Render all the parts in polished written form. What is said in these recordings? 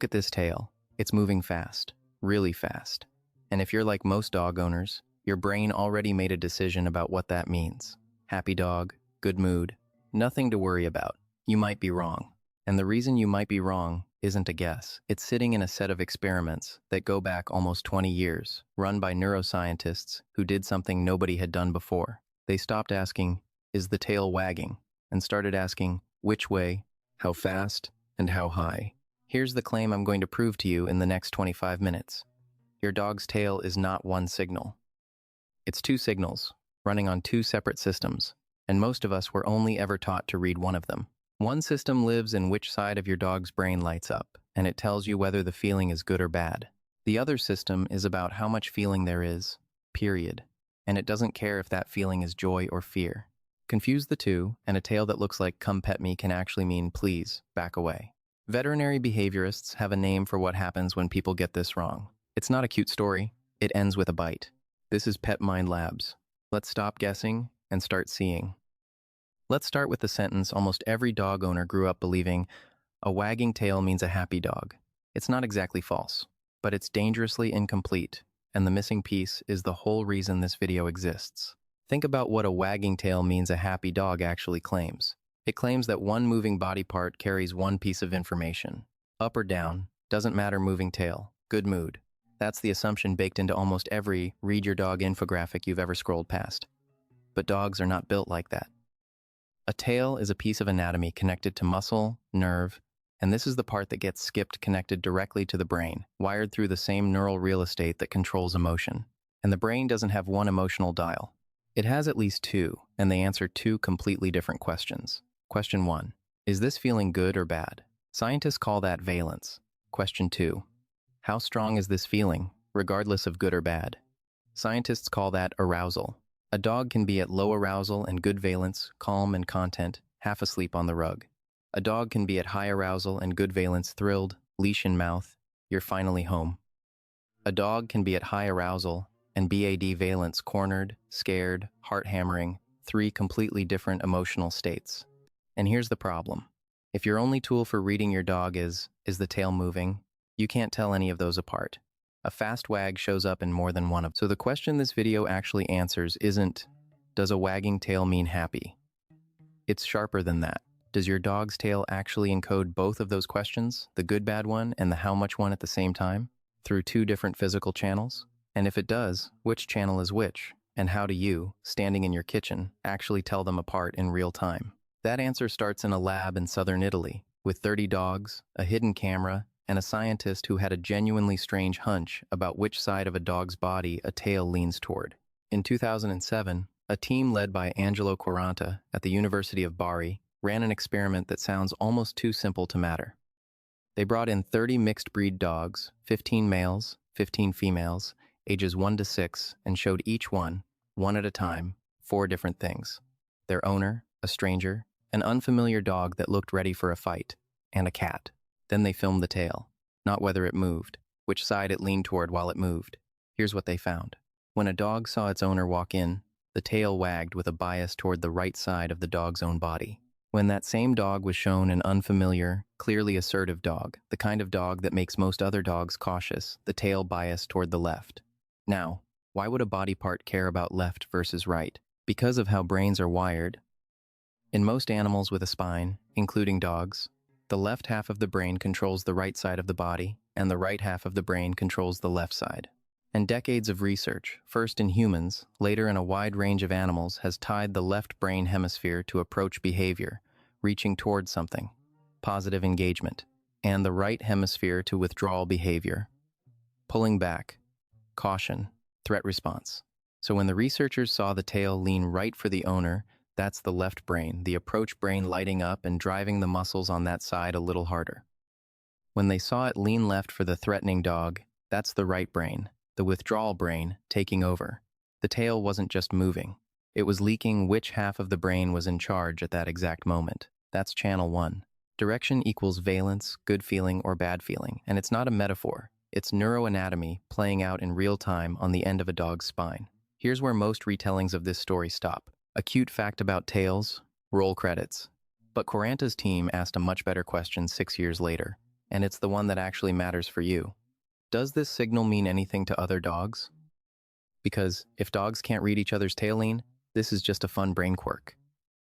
Look at this tail. It's moving fast, really fast. And if you're like most dog owners, your brain already made a decision about what that means. Happy dog, good mood, nothing to worry about. You might be wrong. And the reason you might be wrong isn't a guess. It's sitting in a set of experiments that go back almost 20 years, run by neuroscientists who did something nobody had done before. They stopped asking, is the tail wagging? And started asking, which way, how fast, and how high. Here's the claim I'm going to prove to you in the next 25 minutes. Your dog's tail is not one signal. It's two signals, running on two separate systems, and most of us were only ever taught to read one of them. One system lives in which side of your dog's brain lights up, and it tells you whether the feeling is good or bad. The other system is about how much feeling there is, period, and it doesn't care if that feeling is joy or fear. Confuse the two, and a tail that looks like "come pet me" can actually mean "please, back away." Veterinary behaviorists have a name for what happens when people get this wrong. It's not a cute story. It ends with a bite. This is PetMindLabs. Let's stop guessing and start seeing. Let's start with the sentence almost every dog owner grew up believing: a wagging tail means a happy dog. It's not exactly false, but it's dangerously incomplete, and the missing piece is the whole reason this video exists. Think about what a wagging tail means a happy dog actually claims. It claims that one moving body part carries one piece of information. Up or down, doesn't matter, moving tail, good mood. That's the assumption baked into almost every read your dog infographic you've ever scrolled past. But dogs are not built like that. A tail is a piece of anatomy connected to muscle, nerve, and this is the part that gets skipped, connected directly to the brain, wired through the same neural real estate that controls emotion. And the brain doesn't have one emotional dial. It has at least two, and they answer two completely different questions. Question 1. Is this feeling good or bad? Scientists call that valence. Question 2. How strong is this feeling, regardless of good or bad? Scientists call that arousal. A dog can be at low arousal and good valence, calm and content, half asleep on the rug. A dog can be at high arousal and good valence, thrilled, leash in mouth, you're finally home. A dog can be at high arousal and BAD valence, cornered, scared, heart hammering, three completely different emotional states. And here's the problem. If your only tool for reading your dog is the tail moving, you can't tell any of those apart. A fast wag shows up in more than one of them. So the question this video actually answers isn't, does a wagging tail mean happy? It's sharper than that. Does your dog's tail actually encode both of those questions, the good bad one and the how much one at the same time, through two different physical channels? And if it does, which channel is which? And how do you, standing in your kitchen, actually tell them apart in real time? That answer starts in a lab in southern Italy, with 30 dogs, a hidden camera, and a scientist who had a genuinely strange hunch about which side of a dog's body a tail leans toward. In 2007, a team led by Quaranta at the University of Bari ran an experiment that sounds almost too simple to matter. They brought in 30 mixed-breed dogs, 15 males, 15 females, ages 1 to 6, and showed each one at a time, 4 different things: their owner, a stranger, an unfamiliar dog that looked ready for a fight, and a cat. Then they filmed the tail, not whether it moved, which side it leaned toward while it moved. Here's what they found. When a dog saw its owner walk in, the tail wagged with a bias toward the right side of the dog's own body. When that same dog was shown an unfamiliar, clearly assertive dog, the kind of dog that makes most other dogs cautious, the tail biased toward the left. Now, why would a body part care about left versus right? Because of how brains are wired. In most animals with a spine, including dogs, the left half of the brain controls the right side of the body, and the right half of the brain controls the left side. And decades of research, first in humans, later in a wide range of animals, has tied the left brain hemisphere to approach behavior, reaching towards something, positive engagement, and the right hemisphere to withdrawal behavior, pulling back, caution, threat response. So when the researchers saw the tail lean right for the owner, that's the left brain, the approach brain lighting up and driving the muscles on that side a little harder. When they saw it lean left for the threatening dog, that's the right brain, the withdrawal brain, taking over. The tail wasn't just moving. It was leaking which half of the brain was in charge at that exact moment. That's channel 1. Direction equals valence, good feeling or bad feeling, and it's not a metaphor. It's neuroanatomy playing out in real time on the end of a dog's spine. Here's where most retellings of this story stop. A cute fact about tails, roll credits. But Quaranta's team asked a much better question 6 years later. and it's the one that actually matters for you. Does this signal mean anything to other dogs? Because if dogs can't read each other's tail lean, this is just a fun brain quirk.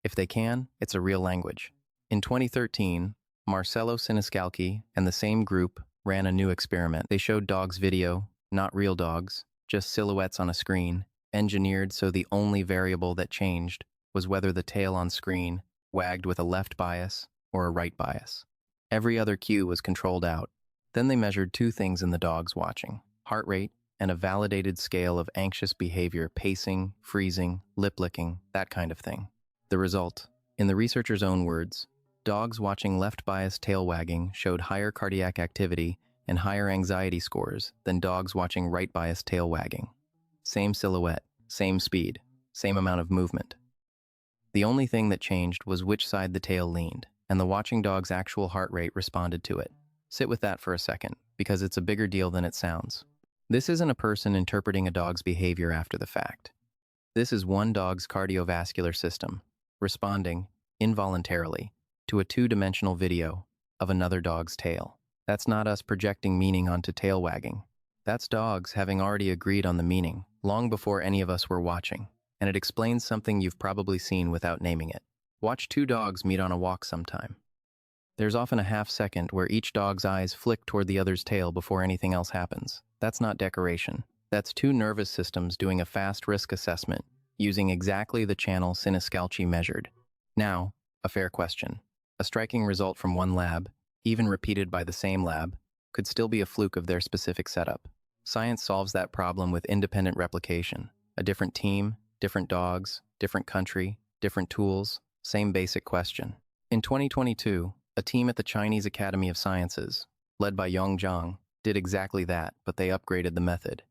If they can, it's a real language. In 2013, Marcello Siniscalchi and the same group ran a new experiment. They showed dogs video, not real dogs, just silhouettes on a screen, engineered so the only variable that changed was whether the tail on screen wagged with a left bias or a right bias. Every other cue was controlled out. Then they measured two things in the dogs watching: heart rate and a validated scale of anxious behavior, pacing, freezing, lip licking, that kind of thing. The result, in the researchers' own words, dogs watching left bias tail wagging showed higher cardiac activity and higher anxiety scores than dogs watching right bias tail wagging. Same silhouette, same speed, same amount of movement. The only thing that changed was which side the tail leaned, and the watching dog's actual heart rate responded to it. Sit with that for a second, because it's a bigger deal than it sounds. This isn't a person interpreting a dog's behavior after the fact. This is one dog's cardiovascular system, responding, involuntarily, to a two-dimensional video of another dog's tail. That's not us projecting meaning onto tail wagging. That's dogs having already agreed on the meaning, long before any of us were watching. And it explains something you've probably seen without naming it. Watch two dogs meet on a walk sometime. There's often a half second where each dog's eyes flick toward the other's tail before anything else happens. That's not decoration. That's two nervous systems doing a fast risk assessment, using exactly the channel Siniscalchi measured. Now, a fair question. A striking result from one lab, even repeated by the same lab, could still be a fluke of their specific setup. Science solves that problem with independent replication. A different team, different dogs, different country, different tools, same basic question. In 2022, a team at the Chinese Academy of Sciences, led by Yong Zhang, did exactly that, but they upgraded the method.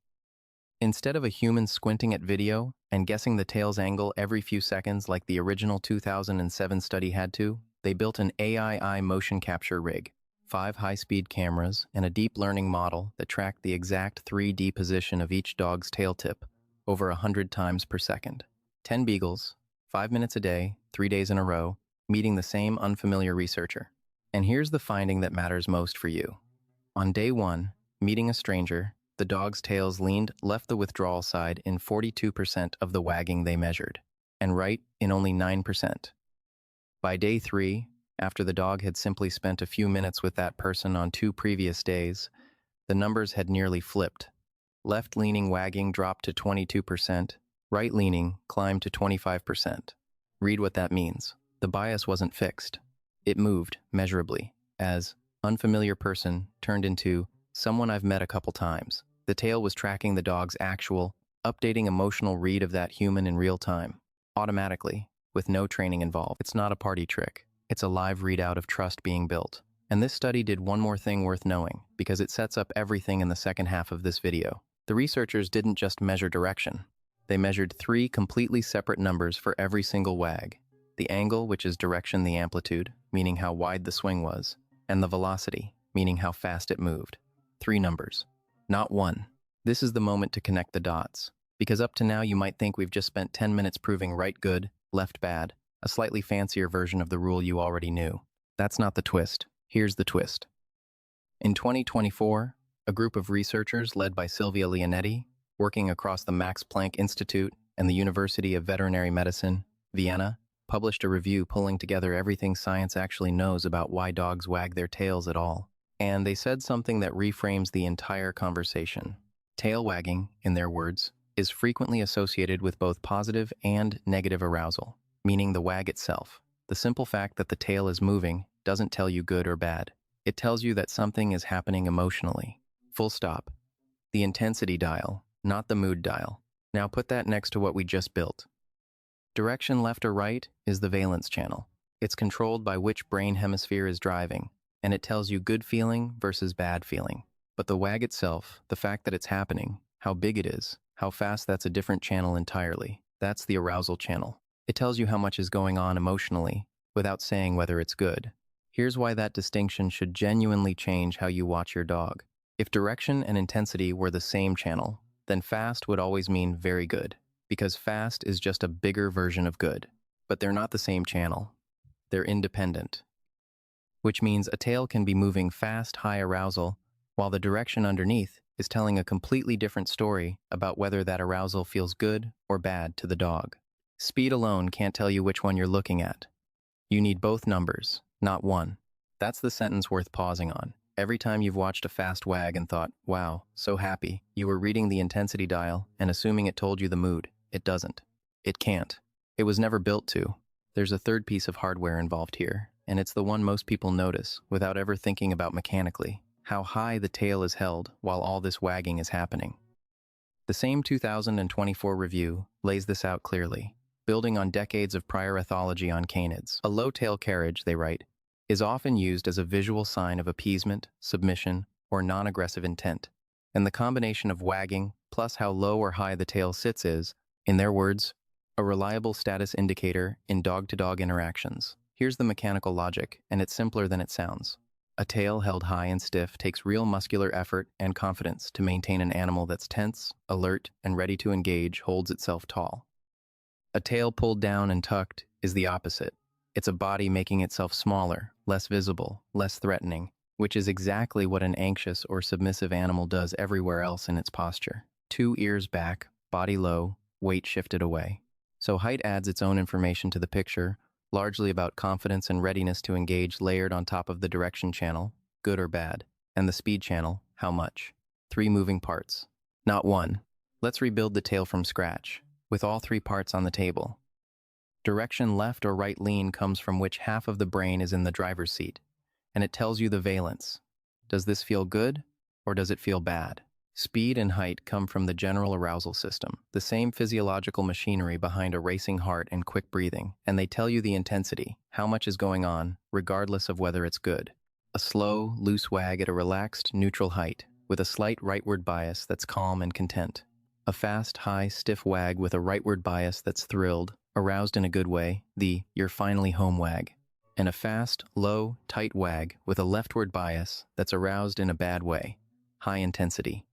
Instead of a human squinting at video and guessing the tail's angle every few seconds like the original 2007 study had to, they built an AI eye motion capture rig, 5 high-speed cameras, and a deep learning model that tracked the exact 3D position of each dog's tail tip over 100 times per second. 10 beagles, 5 minutes a day, 3 days in a row, meeting the same unfamiliar researcher. And here's the finding that matters most for you. On day 1, meeting a stranger, the dog's tails leaned left the withdrawal side in 42% of the wagging they measured, and right in only 9%. By day 3, after the dog had simply spent a few minutes with that person on 2 previous days, the numbers had nearly flipped. Left-leaning wagging dropped to 22%, right-leaning climbed to 25%. Read what that means. The bias wasn't fixed. It moved, measurably, as unfamiliar person turned into someone I've met a couple times. The tail was tracking the dog's actual, updating emotional read of that human in real time, automatically, with no training involved. It's not a party trick. It's a live readout of trust being built. And this study did one more thing worth knowing, because it sets up everything in the second half of this video. The researchers didn't just measure direction. They measured 3 completely separate numbers for every single wag. The angle, which is direction, the amplitude, meaning how wide the swing was, and the velocity, meaning how fast it moved. 3 numbers, not 1. This is the moment to connect the dots, because up to now you might think we've just spent 10 minutes proving right good, left bad, a slightly fancier version of the rule you already knew. That's not the twist. Here's the twist. In 2024, a group of researchers led by Sylvia Leonetti, working across the Max Planck Institute and the University of Veterinary Medicine, Vienna, published a review pulling together everything science actually knows about why dogs wag their tails at all. And they said something that reframes the entire conversation. Tail wagging, in their words, is frequently associated with both positive and negative arousal, meaning the wag itself. The simple fact that the tail is moving doesn't tell you good or bad. It tells you that something is happening emotionally. Full stop. The intensity dial, not the mood dial. Now put that next to what we just built. Direction left or right is the valence channel. It's controlled by which brain hemisphere is driving, and it tells you good feeling versus bad feeling. But the wag itself, the fact that it's happening, how big it is, how fast, that's a different channel entirely. That's the arousal channel. It tells you how much is going on emotionally, without saying whether it's good. Here's why that distinction should genuinely change how you watch your dog. If direction and intensity were the same channel, then fast would always mean very good, because fast is just a bigger version of good. But they're not the same channel. They're independent. which means a tail can be moving fast, high arousal, while the direction underneath is telling a completely different story about whether that arousal feels good or bad to the dog. Speed alone can't tell you which one you're looking at. You need both numbers, not one. That's the sentence worth pausing on. Every time you've watched a fast wag and thought, wow, so happy, you were reading the intensity dial and assuming it told you the mood. It doesn't. It can't. It was never built to. There's a third piece of hardware involved here, and it's the one most people notice without ever thinking about mechanically: how high the tail is held while all this wagging is happening. The same 2024 review lays this out clearly, building on decades of prior ethology on canids. A low tail carriage, they write, is often used as a visual sign of appeasement, submission, or non-aggressive intent, and the combination of wagging plus how low or high the tail sits is, in their words, a reliable status indicator in dog-to-dog interactions. Here's the mechanical logic, and it's simpler than it sounds. A tail held high and stiff takes real muscular effort and confidence to maintain an animal that's tense, alert, and ready to engage holds itself tall. A tail pulled down and tucked is the opposite. It's a body making itself smaller, less visible, less threatening, which is exactly what an anxious or submissive animal does everywhere else in its posture. 2 ears back, body low, weight shifted away. So height adds its own information to the picture, largely about confidence and readiness to engage layered on top of the direction channel, good or bad, and the speed channel, how much. 3 moving parts, not one. Let's rebuild the tail from scratch, with all 3 parts on the table. Direction left or right lean comes from which half of the brain is in the driver's seat, and it tells you the valence. Does this feel good, or does it feel bad? Speed and height come from the general arousal system, the same physiological machinery behind a racing heart and quick breathing, and they tell you the intensity, how much is going on, regardless of whether it's good. A slow, loose wag at a relaxed, neutral height, with a slight rightward bias that's calm and content. A fast, high, stiff wag with a rightward bias that's thrilled, aroused in a good way, the "you're finally home" wag. And a fast, low, tight wag with a leftward bias that's aroused in a bad way, high intensity.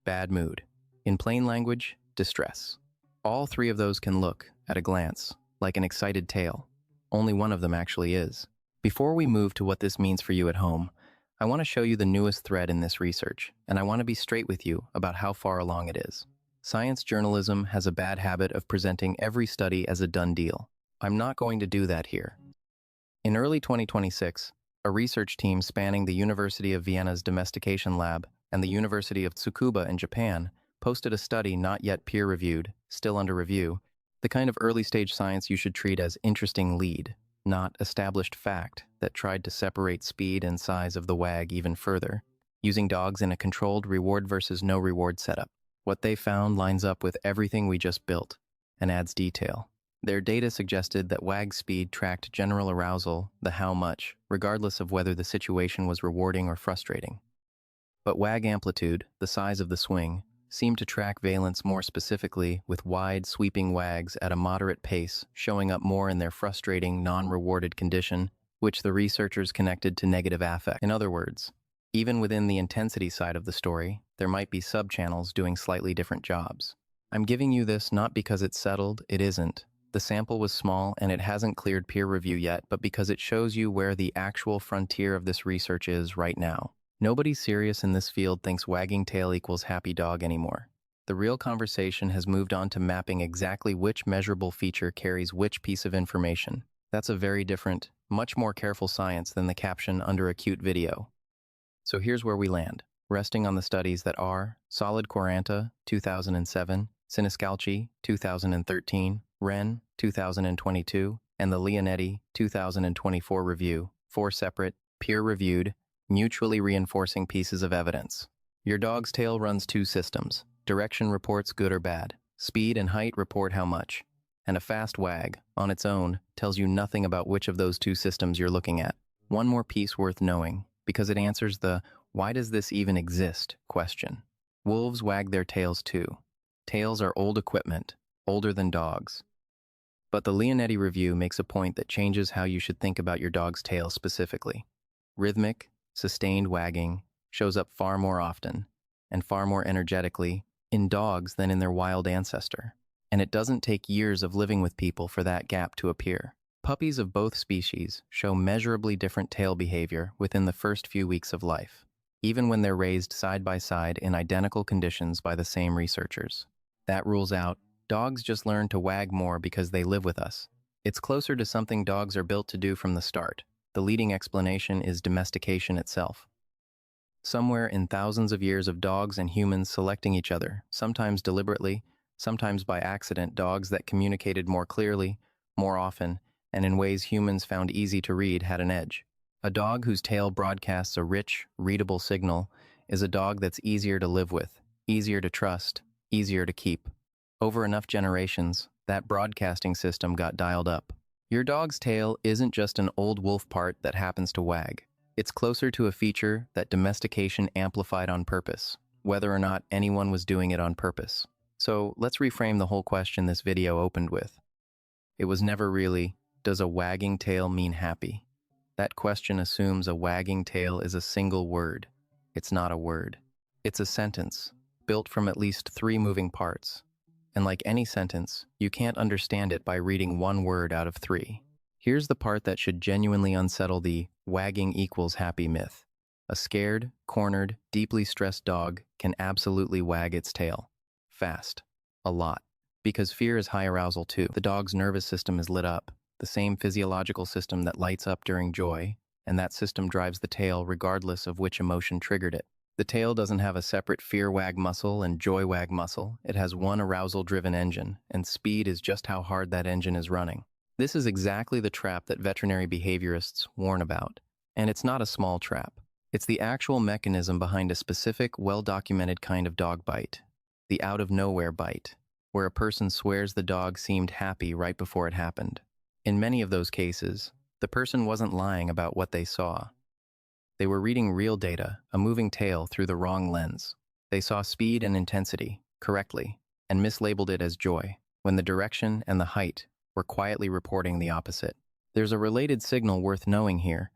Bad mood. In plain language, distress. All 3 of those can look, at a glance, like an excited tail. Only one of them actually is. Before we move to what this means for you at home, I want to show you the newest thread in this research, and I want to be straight with you about how far along it is. Science journalism has a bad habit of presenting every study as a done deal. I'm not going to do that here. In early 2026, a research team spanning the University of Vienna's domestication lab and the University of Tsukuba in Japan posted a study not yet peer-reviewed, still under review, the kind of early-stage science you should treat as interesting lead, not established fact, that tried to separate speed and size of the wag even further, using dogs in a controlled reward versus no reward setup. What they found lines up with everything we just built and adds detail. Their data suggested that wag speed tracked general arousal, the how much, regardless of whether the situation was rewarding or frustrating. But wag amplitude, the size of the swing, seemed to track valence more specifically, with wide, sweeping wags at a moderate pace showing up more in their frustrating, non-rewarded condition, which the researchers connected to negative affect. In other words, even within the intensity side of the story, there might be subchannels doing slightly different jobs. I'm giving you this not because it's settled, it isn't. The sample was small and it hasn't cleared peer review yet, but because it shows you where the actual frontier of this research is right now. Nobody serious in this field thinks wagging tail equals happy dog anymore. The real conversation has moved on to mapping exactly which measurable feature carries which piece of information. That's a very different, much more careful science than the caption under a cute video. So here's where we land, resting on the studies that are Solid Quaranta, 2007, Siniscalchi, 2013, Wren, 2022, and the Leonetti, 2024 review, 4 separate, peer-reviewed, mutually reinforcing pieces of evidence. Your dog's tail runs 2 systems. Direction reports good or bad. Speed and height report how much. And a fast wag, on its own, tells you nothing about which of those 2 systems you're looking at. One more piece worth knowing, because it answers the "why does this even exist?" question. Wolves wag their tails too. Tails are old equipment, older than dogs. But the Leonetti review makes a point that changes how you should think about your dog's tail specifically. Rhythmic, sustained wagging shows up far more often, and far more energetically, in dogs than in their wild ancestor. And it doesn't take years of living with people for that gap to appear. Puppies of both species show measurably different tail behavior within the first few weeks of life, even when they're raised side by side in identical conditions by the same researchers. That rules out, dogs just learn to wag more because they live with us. It's closer to something dogs are built to do from the start. The leading explanation is domestication itself. Somewhere in thousands of years of dogs and humans selecting each other, sometimes deliberately, sometimes by accident, dogs that communicated more clearly, more often, and in ways humans found easy to read had an edge. A dog whose tail broadcasts a rich, readable signal is a dog that's easier to live with, easier to trust, easier to keep. Over enough generations, that broadcasting system got dialed up. Your dog's tail isn't just an old wolf part that happens to wag. It's closer to a feature that domestication amplified on purpose, whether or not anyone was doing it on purpose. So let's reframe the whole question this video opened with. It was never really, does a wagging tail mean happy? That question assumes a wagging tail is a single word. It's not a word. It's a sentence, built from at least 3 moving parts. And like any sentence, you can't understand it by reading one word out of 3. Here's the part that should genuinely unsettle the wagging equals happy myth. A scared, cornered, deeply stressed dog can absolutely wag its tail. Fast. A lot. Because fear is high arousal too. The dog's nervous system is lit up, the same physiological system that lights up during joy, and that system drives the tail regardless of which emotion triggered it. The tail doesn't have a separate fear wag muscle and joy wag muscle. It has one arousal-driven engine, and speed is just how hard that engine is running. This is exactly the trap that veterinary behaviorists warn about. And it's not a small trap. It's the actual mechanism behind a specific, well-documented kind of dog bite. The out-of-nowhere bite, where a person swears the dog seemed happy right before it happened. In many of those cases, the person wasn't lying about what they saw. They were reading real data, a moving tail, through the wrong lens. They saw speed and intensity, correctly, and mislabeled it as joy, when the direction and the height were quietly reporting the opposite. There's a related signal worth knowing here,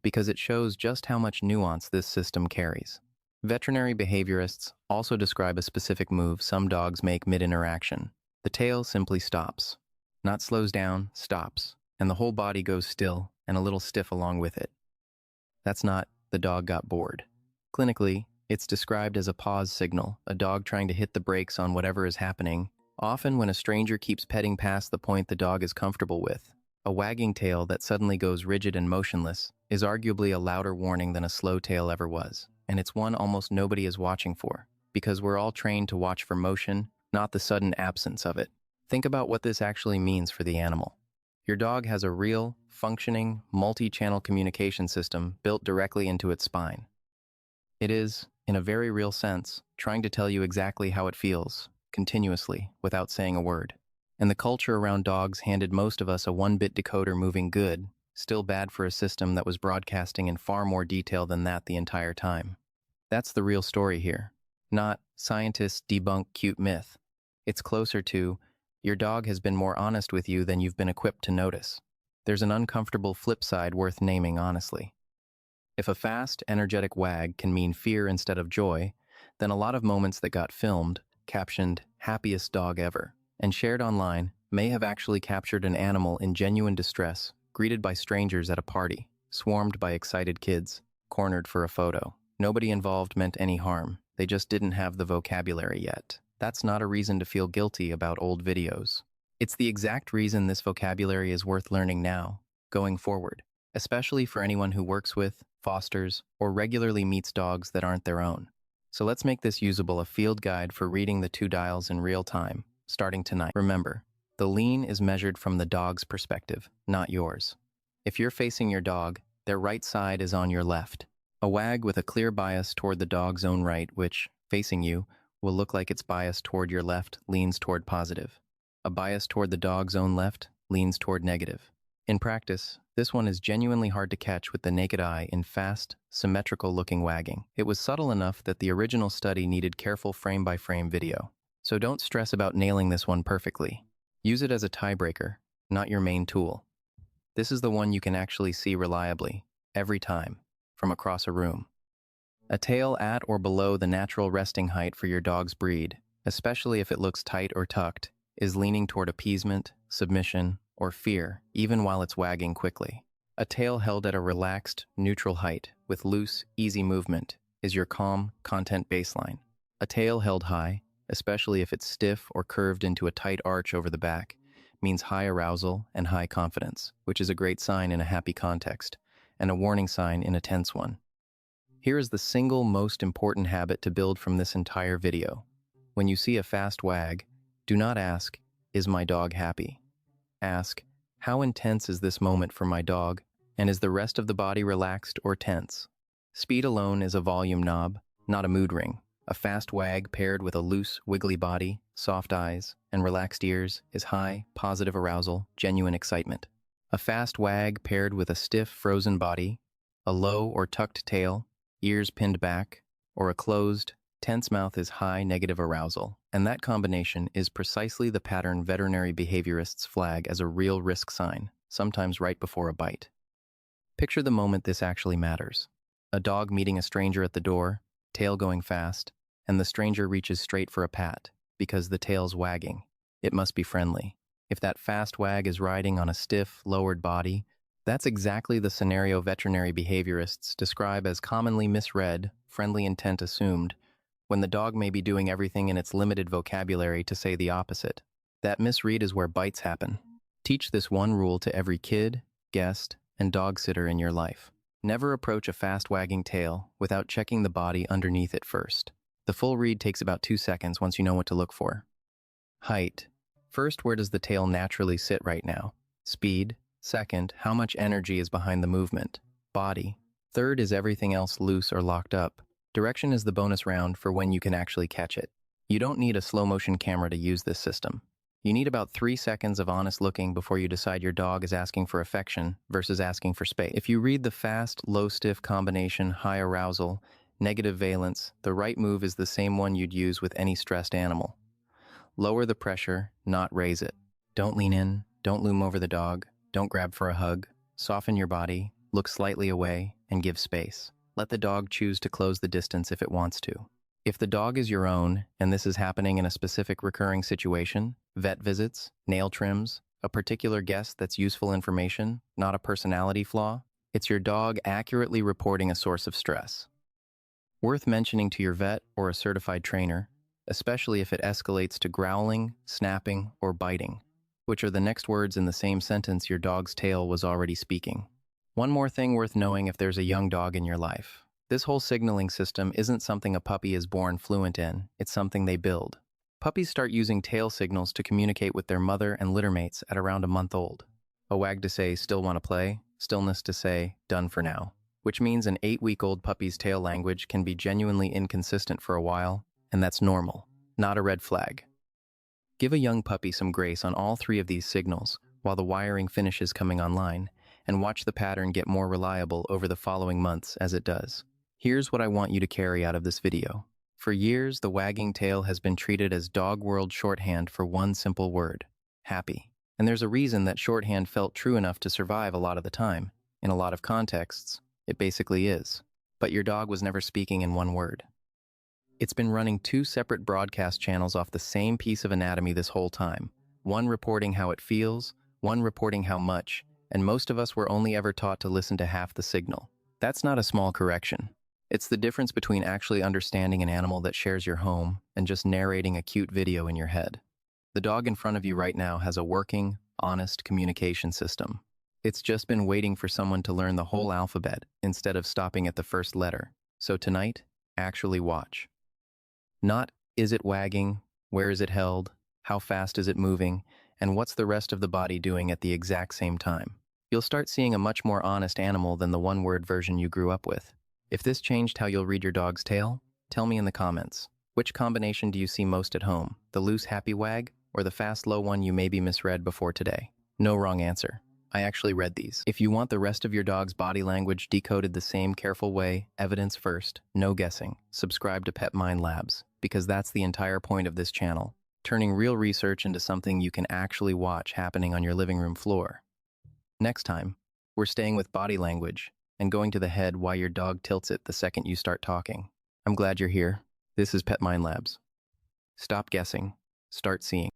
because it shows just how much nuance this system carries. Veterinary behaviorists also describe a specific move some dogs make mid-interaction. The tail simply stops. Not slows down, stops, and the whole body goes still and a little stiff along with it. That's not the dog got bored. Clinically, it's described as a pause signal, a dog trying to hit the brakes on whatever is happening. Often when a stranger keeps petting past the point the dog is comfortable with, a wagging tail that suddenly goes rigid and motionless is arguably a louder warning than a slow tail ever was, and it's one almost nobody is watching for, because we're all trained to watch for motion, not the sudden absence of it. Think about what this actually means for the animal. Your dog has a real, functioning, multi-channel communication system built directly into its spine. It is, in a very real sense, trying to tell you exactly how it feels, continuously, without saying a word. And the culture around dogs handed most of us a 1-bit decoder moving good, still bad for a system that was broadcasting in far more detail than that the entire time. That's the real story here. Not, scientists debunk cute myth. It's closer to, your dog has been more honest with you than you've been equipped to notice. There's an uncomfortable flip side worth naming honestly. If a fast, energetic wag can mean fear instead of joy, then a lot of moments that got filmed, captioned, happiest dog ever, and shared online may have actually captured an animal in genuine distress, greeted by strangers at a party, swarmed by excited kids, cornered for a photo. Nobody involved meant any harm. They just didn't have the vocabulary yet. That's not a reason to feel guilty about old videos. It's the exact reason this vocabulary is worth learning now, going forward, especially for anyone who works with, fosters, or regularly meets dogs that aren't their own. So let's make this usable, a field guide for reading the 2 dials in real time, starting tonight. Remember, the lean is measured from the dog's perspective, not yours. If you're facing your dog, their right side is on your left. A wag with a clear bias toward the dog's own right, which, facing you, will look like it's biased toward your left, leans toward positive. A bias toward the dog's own left leans toward negative. In practice, this one is genuinely hard to catch with the naked eye in fast, symmetrical-looking wagging. It was subtle enough that the original study needed careful frame-by-frame video. So don't stress about nailing this one perfectly. Use it as a tiebreaker, not your main tool. This is the one you can actually see reliably, every time, from across a room. A tail at or below the natural resting height for your dog's breed, especially if it looks tight or tucked, is leaning toward appeasement, submission, or fear, even while it's wagging quickly. A tail held at a relaxed, neutral height, with loose, easy movement, is your calm, content baseline. A tail held high, especially if it's stiff or curved into a tight arch over the back, means high arousal and high confidence, which is a great sign in a happy context, and a warning sign in a tense one. Here is the single most important habit to build from this entire video. When you see a fast wag, do not ask, "Is my dog happy?" Ask, "How intense is this moment for my dog, and is the rest of the body relaxed or tense?" Speed alone is a volume knob, not a mood ring. A fast wag paired with a loose, wiggly body, soft eyes, and relaxed ears is high, positive arousal, genuine excitement. A fast wag paired with a stiff, frozen body, a low or tucked tail, ears pinned back, or a closed, tense mouth is high, negative arousal. And that combination is precisely the pattern veterinary behaviorists flag as a real risk sign, sometimes right before a bite. Picture the moment this actually matters. A dog meeting a stranger at the door, tail going fast, and the stranger reaches straight for a pat, because the tail's wagging. It must be friendly. If that fast wag is riding on a stiff, lowered body, that's exactly the scenario veterinary behaviorists describe as commonly misread, friendly intent assumed, when the dog may be doing everything in its limited vocabulary to say the opposite. That misread is where bites happen. Teach this one rule to every kid, guest, and dog sitter in your life. Never approach a fast wagging tail without checking the body underneath it first. The full read takes about 2 seconds once you know what to look for. Height. First, where does the tail naturally sit right now? Speed. Second, how much energy is behind the movement? Body. Third, is everything else loose or locked up? Direction is the bonus round for when you can actually catch it. You don't need a slow-motion camera to use this system. You need about 3 seconds of honest looking before you decide your dog is asking for affection versus asking for space. If you read the fast, low-stiff combination, high arousal, negative valence, the right move is the same one you'd use with any stressed animal. Lower the pressure, not raise it. Don't lean in, don't loom over the dog, don't grab for a hug. Soften your body, look slightly away, and give space. Let the dog choose to close the distance if it wants to. If the dog is your own, and this is happening in a specific recurring situation, vet visits, nail trims, a particular guest that's useful information, not a personality flaw, it's your dog accurately reporting a source of stress. Worth mentioning to your vet or a certified trainer, especially if it escalates to growling, snapping, or biting, which are the next words in the same sentence your dog's tail was already speaking. One more thing worth knowing if there's a young dog in your life. This whole signaling system isn't something a puppy is born fluent in, it's something they build. Puppies start using tail signals to communicate with their mother and littermates at around a month old. A wag to say, "Still want to play?" Stillness to say, "Done for now." Which means an 8-week-old puppy's tail language can be genuinely inconsistent for a while, and that's normal, not a red flag. Give a young puppy some grace on all 3 of these signals while the wiring finishes coming online, and watch the pattern get more reliable over the following months as it does. Here's what I want you to carry out of this video. For years, the wagging tail has been treated as dog world shorthand for one simple word: happy. And there's a reason that shorthand felt true enough to survive a lot of the time. In a lot of contexts, it basically is. But your dog was never speaking in one word. It's been running 2 separate broadcast channels off the same piece of anatomy this whole time. One reporting how it feels, one reporting how much, and most of us were only ever taught to listen to half the signal. That's not a small correction. It's the difference between actually understanding an animal that shares your home and just narrating a cute video in your head. The dog in front of you right now has a working, honest communication system. It's just been waiting for someone to learn the whole alphabet instead of stopping at the first letter. So tonight, actually watch. Not, is it wagging? Where is it held? How fast is it moving? And what's the rest of the body doing at the exact same time? You'll start seeing a much more honest animal than the one-word version you grew up with. If this changed how you'll read your dog's tail, tell me in the comments. Which combination do you see most at home? The loose happy wag, or the fast low one you maybe misread before today? No wrong answer. I actually read these. If you want the rest of your dog's body language decoded the same careful way, evidence first, no guessing, subscribe to PetMindLabs, because that's the entire point of this channel, turning real research into something you can actually watch happening on your living room floor. Next time, we're staying with body language and going to the head why your dog tilts it the second you start talking. I'm glad you're here. This is PetMindLabs. Stop guessing. Start seeing.